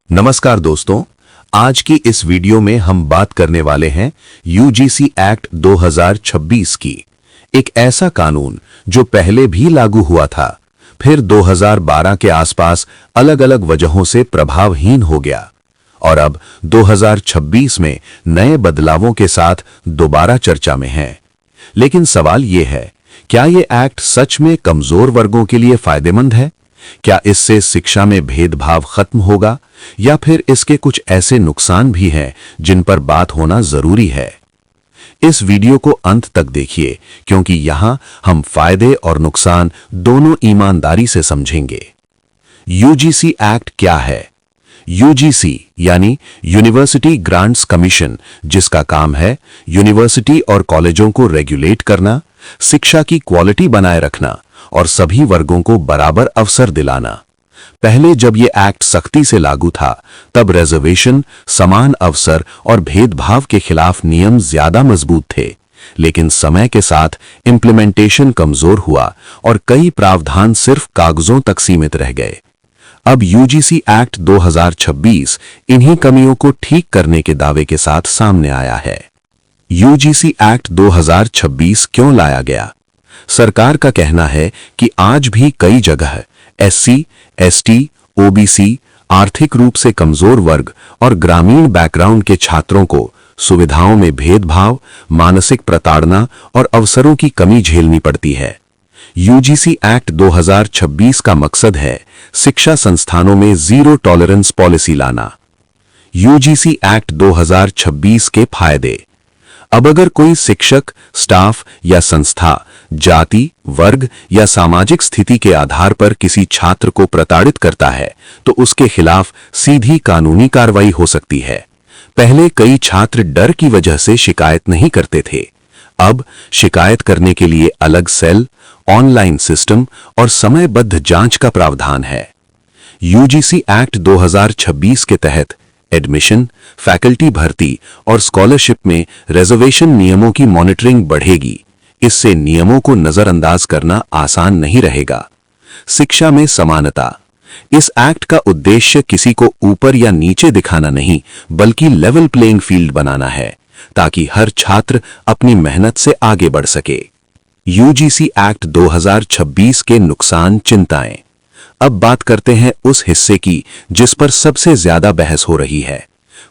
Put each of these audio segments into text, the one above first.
नमस्कार दोस्तों, आज की इस वीडियो में हम बात करने वाले हैं यूजीसी एक्ट 2026 की। एक ऐसा कानून जो पहले भी लागू हुआ था, फिर 2012 के आसपास अलग अलग वजहों से प्रभावहीन हो गया और अब 2026 में नए बदलावों के साथ दोबारा चर्चा में है। लेकिन सवाल ये है, क्या ये एक्ट सच में कमजोर वर्गों के लिए फायदेमंद है? क्या इससे शिक्षा में भेदभाव खत्म होगा या फिर इसके कुछ ऐसे नुकसान भी हैं जिन पर बात होना जरूरी है? इस वीडियो को अंत तक देखिए, क्योंकि यहां हम फायदे और नुकसान दोनों ईमानदारी से समझेंगे। यूजीसी एक्ट क्या है? यूजीसी यानी यूनिवर्सिटी ग्रांट्स कमीशन, जिसका काम है यूनिवर्सिटी और कॉलेजों को रेगुलेट करना, शिक्षा की क्वालिटी बनाए रखना और सभी वर्गों को बराबर अवसर दिलाना। पहले जब ये एक्ट सख्ती से लागू था, तब रिजर्वेशन, समान अवसर और भेदभाव के खिलाफ नियम ज्यादा मजबूत थे। लेकिन समय के साथ इंप्लीमेंटेशन कमजोर हुआ और कई प्रावधान सिर्फ कागजों तक सीमित रह गए। अब यूजीसी एक्ट 2026 इन्हीं कमियों को ठीक करने के दावे के साथ सामने आया है। यूजीसी एक्ट 2026 क्यों लाया गया? सरकार का कहना है कि आज भी कई जगह एससी, एसटी, ओबीसी, आर्थिक रूप से कमजोर वर्ग और ग्रामीण बैकग्राउंड के छात्रों को सुविधाओं में भेदभाव, मानसिक प्रताड़ना और अवसरों की कमी झेलनी पड़ती है। यूजीसी एक्ट 2026 का मकसद है शिक्षा संस्थानों में जीरो टॉलरेंस पॉलिसी लाना। यूजीसी एक्ट 2026 के फायदे। अब अगर कोई शिक्षक, स्टाफ या संस्था जाति, वर्ग या सामाजिक स्थिति के आधार पर किसी छात्र को प्रताड़ित करता है, तो उसके खिलाफ सीधी कानूनी कार्रवाई हो सकती है। पहले कई छात्र डर की वजह से शिकायत नहीं करते थे। अब शिकायत करने के लिए अलग सेल, ऑनलाइन सिस्टम और समयबद्ध जांच का प्रावधान है। यूजीसी एक्ट 2026 के तहत एडमिशन, फैकल्टी भर्ती और स्कॉलरशिप में रिजर्वेशन नियमों की मॉनिटरिंग बढ़ेगी। इससे नियमों को नजरअंदाज करना आसान नहीं रहेगा। शिक्षा में समानता। इस एक्ट का उद्देश्य किसी को ऊपर या नीचे दिखाना नहीं, बल्कि लेवल प्लेइंग फील्ड बनाना है, ताकि हर छात्र अपनी मेहनत से आगे बढ़ सके। यूजीसी एक्ट 2026 के नुकसान, चिंताएं। अब बात करते हैं उस हिस्से की जिस पर सबसे ज्यादा बहस हो रही है।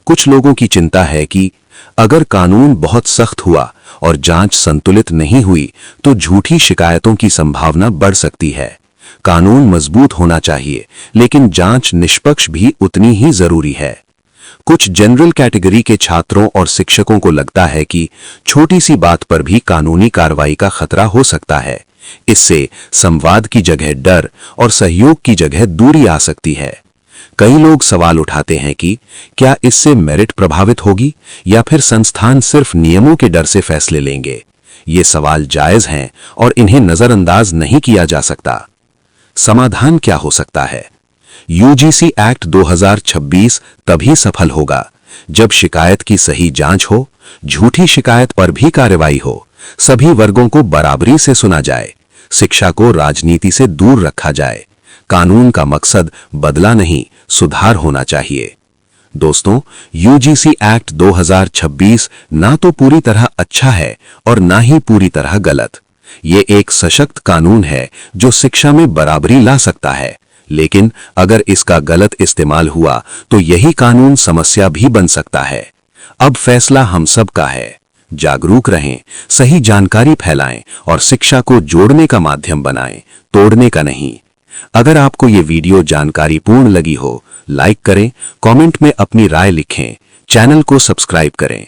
कुछ लोगों की चिंता है कि अगर कानून बहुत सख्त हुआ और जांच संतुलित नहीं हुई, तो झूठी शिकायतों की संभावना बढ़ सकती है। कानून मजबूत होना चाहिए, लेकिन जांच निष्पक्ष भी उतनी ही जरूरी है। कुछ जनरल कैटेगरी के छात्रों और शिक्षकों को लगता है कि छोटी सी बात पर भी कानूनी कार्रवाई का खतरा हो सकता है। इससे संवाद की जगह डर और सहयोग की जगह दूरी आ सकती है। कई लोग सवाल उठाते हैं कि क्या इससे मेरिट प्रभावित होगी या फिर संस्थान सिर्फ नियमों के डर से फैसले लेंगे। ये सवाल जायज हैं और इन्हें नजरअंदाज नहीं किया जा सकता। समाधान क्या हो सकता है? यूजीसी एक्ट 2026 तभी सफल होगा जब शिकायत की सही जांच हो, झूठी शिकायत पर भी कार्रवाई हो, सभी वर्गों को बराबरी से सुना जाए, शिक्षा को राजनीति से दूर रखा जाए। कानून का मकसद बदला नहीं, सुधार होना चाहिए। दोस्तों, यूजीसी एक्ट 2026 ना तो पूरी तरह अच्छा है और ना ही पूरी तरह गलत। ये एक सशक्त कानून है जो शिक्षा में बराबरी ला सकता है, लेकिन अगर इसका गलत इस्तेमाल हुआ तो यही कानून समस्या भी बन सकता है। अब फैसला हम सब का है। जागरूक रहें, सही जानकारी फैलाएं और शिक्षा को जोड़ने का माध्यम बनाएं, तोड़ने का नहीं। अगर आपको ये वीडियो जानकारीपूर्ण लगी हो, लाइक करें, कमेंट में अपनी राय लिखें, चैनल को सब्सक्राइब करें।